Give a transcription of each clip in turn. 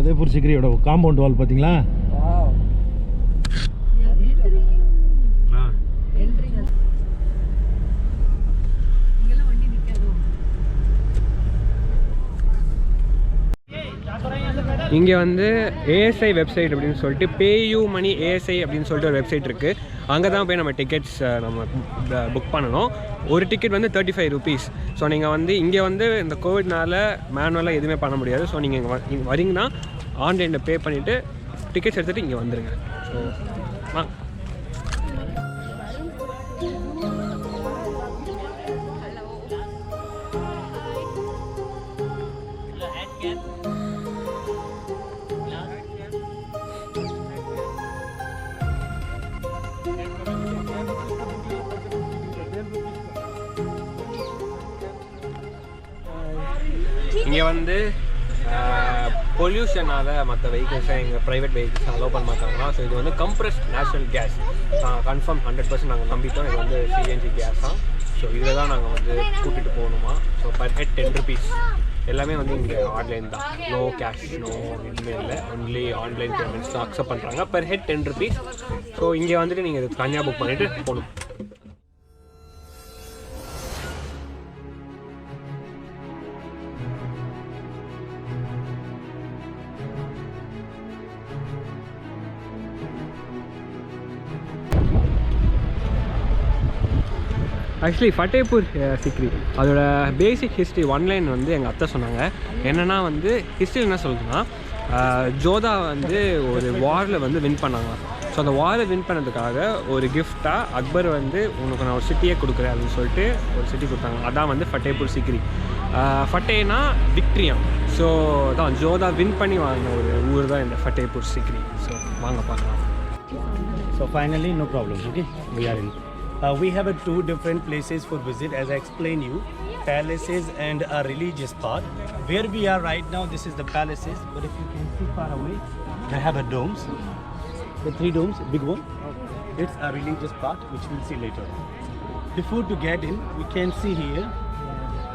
Fatehpur Sikri oda compound wall pathingala. Wow. இங்கே வந்து ASI website அப்படின்னு சொல்லிட்டு பேயூ மணி ஏஎஸ்ஐ அப்படின்னு சொல்லிட்டு ஒரு வெப்சைட் இருக்குது. அங்கே தான் போய் நம்ம டிக்கெட்ஸ் நம்ம புக் பண்ணணும். ஒரு டிக்கெட் வந்து 35 rupees. ஸோ நீங்கள் வந்து இங்கே வந்து இந்த கோவிட்னால மேனுவலாக எதுவுமே பண்ண முடியாது. ஸோ நீங்கள் இங்கே வரீங்கன்னா ஆன்லைனில் பே பண்ணிவிட்டு டிக்கெட்ஸ் எடுத்துகிட்டு இங்கே வந்துடுங்க. ஸோ இங்கே வந்து பொல்யூஷனால் மற்ற வெஹிக்கிள்ஸை எங்கள் ப்ரைவேட் வெஹிக்கிள்ஸ் அலோவ் பண்ண மாட்டாங்களா. ஸோ இது வந்து கம்ப்ரஸ்ட் நேச்சுரல் கேஸ் கன்ஃபார்ம் 100% நாங்கள் நம்பிட்டோம். இது வந்து சிஎன்ஜி கேஸ் தான். ஸோ இதில் தான் நாங்கள் வந்து கூட்டிகிட்டு போகணுமா. So per head 10 rupees. எல்லாமே வந்து இங்கே ஆன்லைன் தான். நோ கேஷ் நோ எதுவுமே இல்லை. ஒன்லி ஆன்லைன் பேமெண்ட்ஸ் தான் அக்செப்ட் பண்ணுறாங்க. Per head 10 rupees. ஸோ இங்கே வந்துட்டு நீங்கள் இது தனியாக புக் பண்ணிவிட்டு போகணும். ஆக்சுவலி ஃபட்டேபூர் சிக்ரி அதோட பேசிக் ஹிஸ்ட்ரி ஒன்லைன் வந்து எங்கள் அத்தை சொன்னாங்க. என்னென்னா வந்து ஹிஸ்ட்ரி என்ன சொல்லுதுன்னா, ஜோதா வந்து ஒரு வாரில் வந்து வின் பண்ணாங்க. ஸோ அந்த வாரை வின் பண்ணதுக்காக ஒரு கிஃப்டாக அக்பர் வந்து உனக்கு நான் ஒரு சிட்டியே கொடுக்குறேன் அப்படின்னு சொல்லிட்டு ஒரு சிட்டி கொடுத்தாங்க. அதான் வந்து ஃபட்டேபூர் சிக்ரி. ஃபட்டேனா விக்ட்ரியம். ஸோ தான் ஜோதா வின் பண்ணி வாங்கின ஒரு ஊர் தான் இந்த ஃபட்டேபூர் சிக்ரி. ஸோ வாங்க பார்க்கலாம். So finally no problem. Okay, we are in. We have two different places for visit, as I explained you, palaces and a religious part. Where we are right now, this is the palaces, but if you can see far away, they have a domes, the 3 domes, big one. It's a religious part, which we'll see later. Before to get in, we can see here,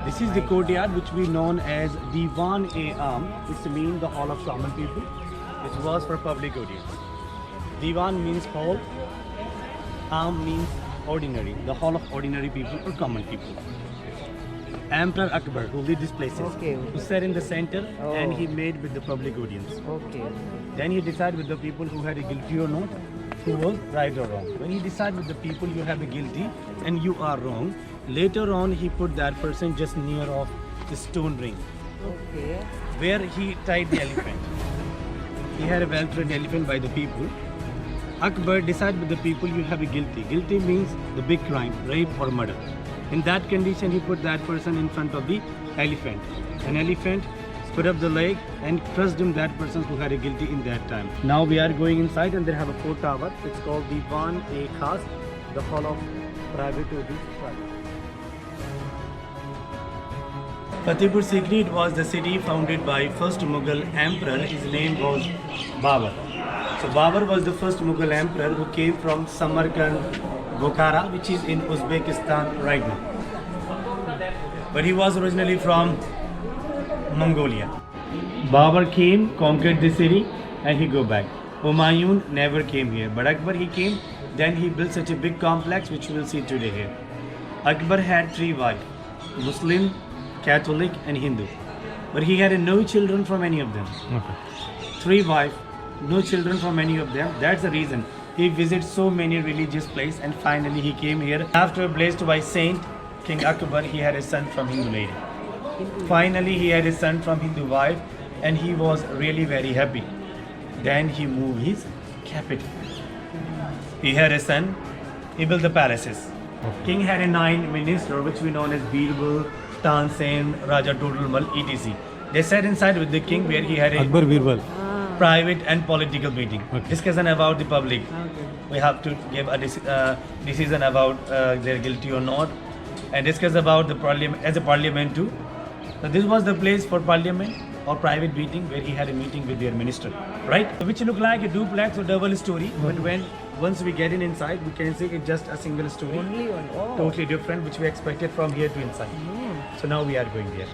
this is the courtyard which we known as Diwan-e-Am, which means the hall of common people, which was for public audience. Diwan means hall, Am means ordinary, the hall of ordinary people or common people. Emperor Akbar, who lived these places, who sat in the center and he made with the public audience. Then he decided with the people who had a guilty or not, who was right or wrong. When he decided with the people you have a guilty and you are wrong, later on he put that person just near of the stone ring, where he tied the elephant. He had a well-trained elephant by the people. Akbar decided with the people you have a guilty. Guilty means the big crime, rape or murder. In that condition, he put that person in front of the elephant. An elephant put up the leg and crushed him, that person who had a guilty in that time. Now we are going inside and they have a 4 tower. It's called Diwan-e-Khas, the hall of private audience. Fatehpur Sikri was the city founded by first Mughal emperor. His name was Babur. So Babur was the first Mughal emperor who came from Samarkand, Bukhara, which is in Uzbekistan right now. But he was originally from Mongolia. Babur came, conquered the city, and he go back. Humayun never came here, but Akbar he came. Then he built such a big complex, which we will see today here. Akbar had 3 wives: Muslim, Catholic, and Hindu. But he had no children from any of them. 3 wives. No children from any of them. That's the reason he visited so many religious places and finally he came here. After blessed by Saint King Akbar, he had a son from Hindu lady. Finally he had a son from Hindu wife and he was really very happy. Then he moved his capital. He had a son. He built the palaces. King had a 9 ministers which we know as Birbal, Tansen, Raja Todulmal, etc. They sat inside with the king where he had a Akbar Birbal. private and political meeting. Discussion about the public. We have to give a decision about their guilty or not, and discuss about the parliament as a parliament too. So this was the place for parliament or private meeting where he had a meeting with their minister, right? Which look like a duplex or double story, but once we get in inside, we can see it's just a single story. Only one. Oh. Totally different, which we expected from here to inside. So now we are going there.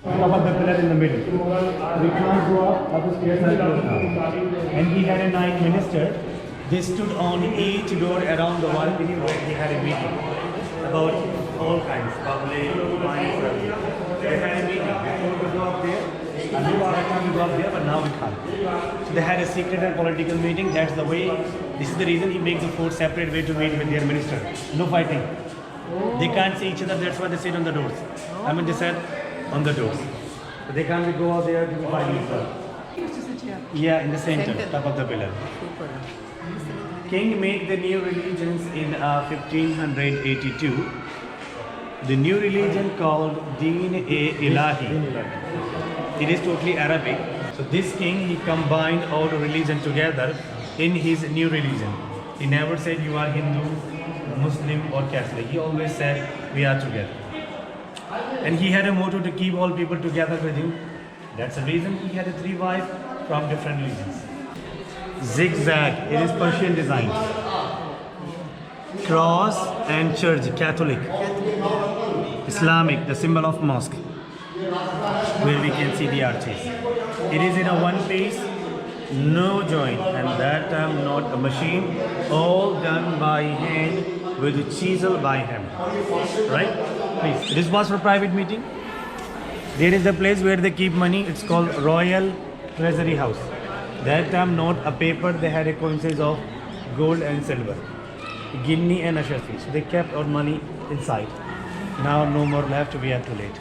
top of the pillar in the middle. We can't go up the stairs are closed now. And he had a 9 minister. They stood on each door around the balcony where he had a meeting about all kinds, public, finance. They had a meeting before we go up there. And we can go up there, but now we can't. So they had a secret and political meeting. That's the way. This is the reason he makes the 4 separate way to meet with their minister. No fighting. They can't see each other. That's why they sit on the doors. I mean, they sat on the doors. So they can't go out there to fight each other. Yeah, in the center, top of the pillar. King made the new religions in 1582. The new religion called Deen-e-Ilahi. It is totally Arabic. So this king, he combined all the religion together in his new religion. He never said you are Hindu, Muslim or Catholic. He always said we are together. And he had a motto to keep all people together with him. That's the reason he had 3 wives from different religions. Zigzag, it is Persian design. Cross and church, Catholic. Islamic, the symbol of mosque, where we can see the arches. It is in a one piece, no joint, and that time not a machine, all done by hand with a chisel by hand. Right? Please. This was for private meeting. There is a place where they keep money. It's called Royal Treasury House. That time not a paper, they had a coinces of gold and silver, guinea and ashafi. So they kept our money inside. Now no more left, we are too late.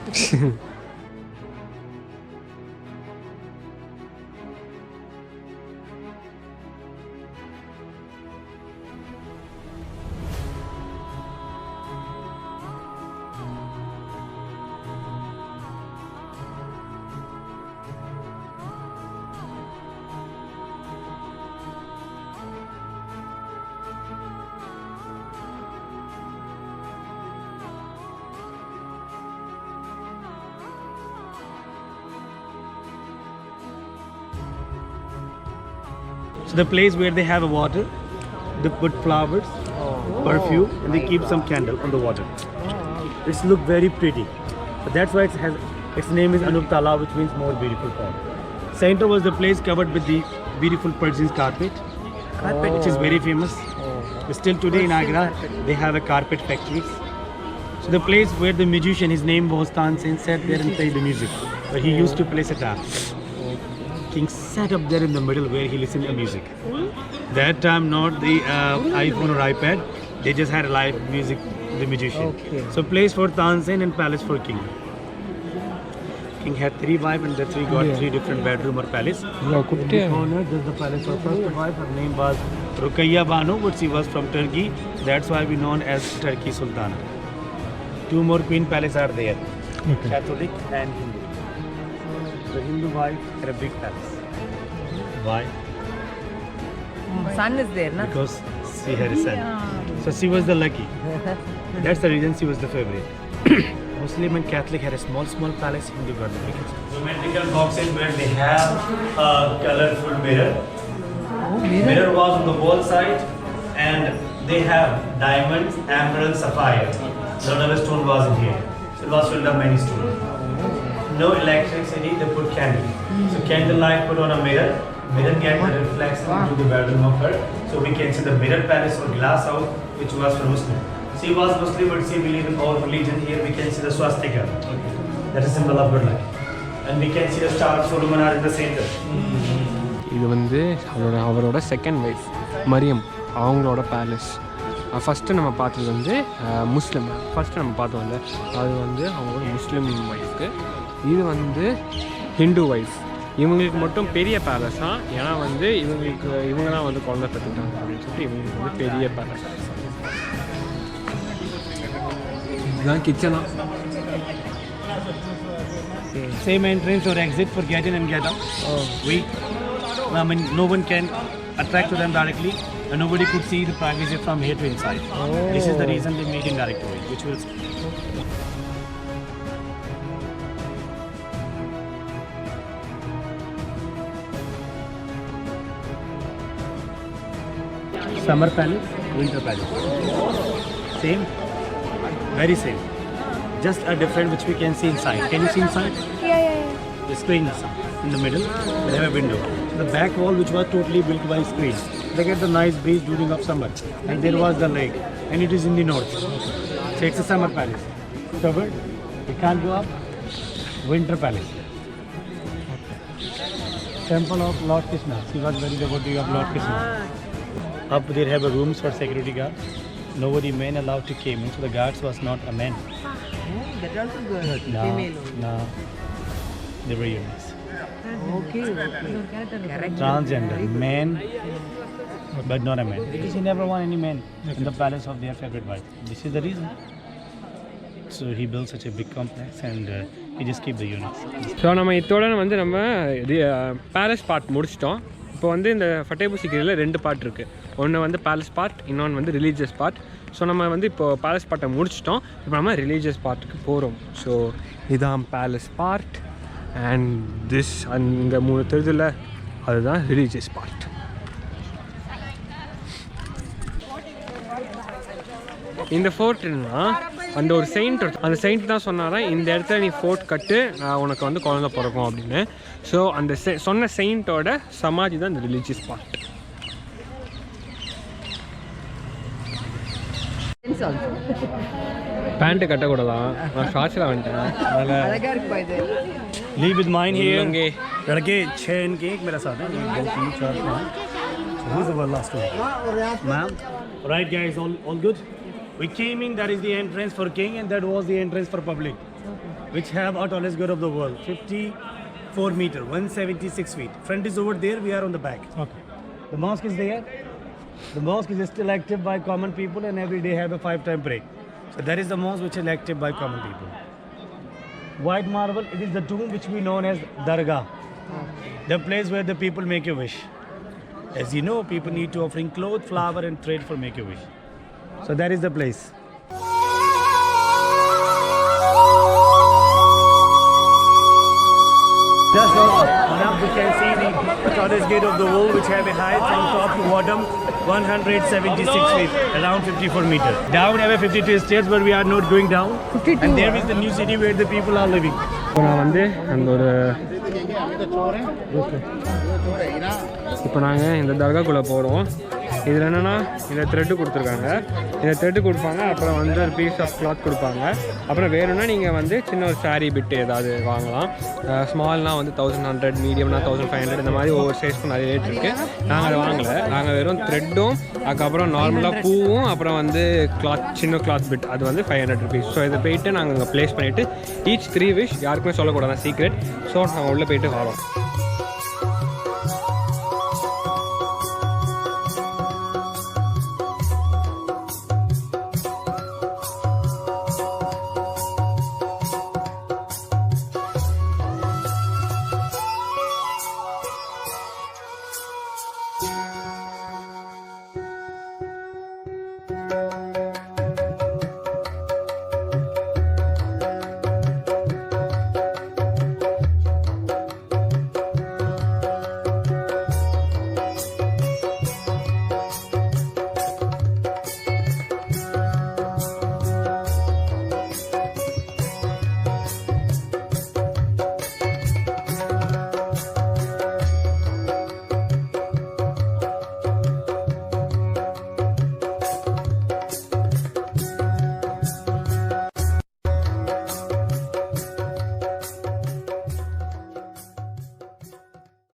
So the place where they have a water, they put flowers, perfume, and they keep some candle on the water. It's look very pretty. So that's why its name is Anup Tala, which means more beautiful pond. Center was the place covered with the beautiful Persian carpet, which is very famous. Still today in Agra, they have a carpet factory. So the place where the musician, his name was Tansen, sat there and played the music, where he used to play sitar. King sat up there in the middle where he listened to music. That time not the iPhone or iPad, they just had live music, the musician. Okay. So place for Tansen and palace for king. King had 3 wives and the 3 got 3 different bedroom or palace. In the corner, just the palace for first wife, her name was Ruqayya Banu, but she was from Turkey. That's why we known as Turkey Sultana. 2 more queen palace are there, Catholic and Hindu. The Hindu wife had a big palace. Why? Sun is there, na? Because she had a son. So she was the lucky. That's the reason she was the favorite. Muslim and Catholic had a small palace. Hindu got the biggest. Geometrical boxes where they have a colorful mirror. Mirror was on the wall side, and they have diamonds, emerald, sapphire. None of the stone was in here. So it was filled up many stones. No electricity, they put candle. So candlelight put on a mirror. Mirror get the reflection into the bedroom of her. So we can see the mirror palace or glass house, which was for Muslim. She was Muslim, but she believed in all religion. Here we can see the swastika. That is symbol of good luck. And we can see the Star of Solomon are in the center. இது வந்து அவரோட second wife Mariam, அவங்களோட palace. First நம்ம பார்த்தது வந்து முஸ்லீம். First நம்ம பார்த்தோம்ல, அது வந்து அவங்களோட முஸ்லீம் ஒய்ஃப்க்கு. இது வந்து ஹிந்து ஒய்ஃப். இவங்களுக்கு மட்டும் பெரிய பேலஸ் தான், ஏன்னா வந்து இவங்க தான் வந்து குழந்தை பெற்றுட்டாங்க அப்படின்னு சொல்லிட்டு இவங்களுக்கு வந்து பெரிய பேலஸ். இதுதான் கிச்சனா. Same entrance or exit for get in and get out. I mean, no one can attract to them directly, and nobody could see the privacy from here to inside. This is the reason they made indirect way, which will. Summer palace, winter palace. Same, very same. Just a different which we can see inside. Can you see inside? Yeah, the screens in the middle. They have a window. So the back wall, which was totally built by screens, they get the nice breeze during of summer. And there was the lake, and it is in the north. So it's a summer palace. Covered. You can't go up. Winter palace. Temple of Lord Krishna. He was very devotee of Lord Krishna. Up there have a rooms for security guards. Nobody men allowed to came in, so the guards was not a man. That also good. No, Female. no. They were humans. Okay. Correct. Transgender, man, but not a man. Because he never want any man in the palace of their favorite wife. This is the reason. So he built such a big complex and he just keep the units. So நம்ம இதோட வந்து நம்ம palace part முடிச்சிட்டோம். இப்போ வந்து இந்த ஃபட்டேபூர் சிக்ரியில் 2 part இருக்குது. ஒன்று வந்து பேலஸ் பார்ட், இன்னொன்று வந்து ரிலீஜியஸ் பார்ட். ஸோ நம்ம வந்து இப்போ பேலஸ் பார்ட்டை முடிச்சிட்டோம். இப்போ நம்ம ரிலீஜியஸ் பார்ட்டுக்கு போகிறோம். ஸோ இதான் பேலஸ் பார்ட் அண்ட் திஸ் அங்கே 3 தெரிதில்ல, அதுதான் ரிலீஜியஸ் பார்ட். இந்த ஃபோர்ட் என்னன்னா அந்த ஒரு செயின்ட், அந்த செயின்ட் தான் சொன்னாரா இந்த இடத்துல நீ ஃபோர்ட் கட்டு உனக்கு வந்து குழந்தை பிறக்கும் அப்படின்னு. ஸோ அந்த சொன்ன செயின்ட்டோட சமாதி தான் இந்த ரிலீஜியஸ் பார்ட். பேண்ட்டு கட்டக்கூடாதான், நான் ஷார்ட்ஸில் வந்துட்டேன். அழகா இருக்கு பா இது. Leave with mine here. இங்கே लड़के 6 cake मेरे साथ है. 1 2 3 4 5. So who's the last one? Ma'am. Right guys, all good? We came in, that is the entrance for king and that was the entrance for public. Which have our tallest god of the world, 54 meter, 176 feet. Front is over there, we are on the back. Okay. The mosque is there. The mosque is still active by common people and every day have a 5-time prayer. So that is the mosque which is active by common people. White marble, it is the tomb which we known as Dargah. The place where the people make a wish. As you know, people need to offering cloth, flower and trade for make a wish. So that is the place. Just on up you can see the tallest gate of the world which have a height from top to bottom 176 feet, around 54 meters. Down have a 52 stairs but we are not going down. 52. And there is the new city where the people are living. இப்போ நான் வந்து அந்த ஒரு இப்போ நாங்கள் இந்த தர்காக்குள்ளே போகிறோம். இதில் என்னென்னா இந்த த்ரெட்டு கொடுத்துருக்காங்க, இந்த த்ரெட்டு கொடுப்பாங்க, அப்புறம் வந்து ஒரு பீஸ் ஆஃப் கிளாத் கொடுப்பாங்க, அப்புறம் வேணும்னா நீங்கள் வந்து சின்ன ஒரு சாரீ பிட்டு ஏதாவது வாங்கலாம். ஸ்மால்னால் வந்து 1100, மீடியம்னா 1500, இந்த மாதிரி ஒவ்வொரு சைஸ்க்கும் நிறைய ரேட் இருக்குது. நாங்கள் அதை வாங்கலை, நாங்கள் வெறும் த்ரெட்டும் அதுக்கப்புறம் நார்மலாக பூவும் அப்புறம் வந்து கிளாத், சின்ன கிளாத் பிட், அது வந்து 500 rupees. ஸோ இதை போயிட்டு நாங்கள் அங்கே ப்ளேஸ் பண்ணிவிட்டு ஈச் 3 wish யாருக்குமே சொல்லக்கூடாது, சீக்ரெட். ஸோ நாங்கள் உள்ளே போயிட்டு வரோம்.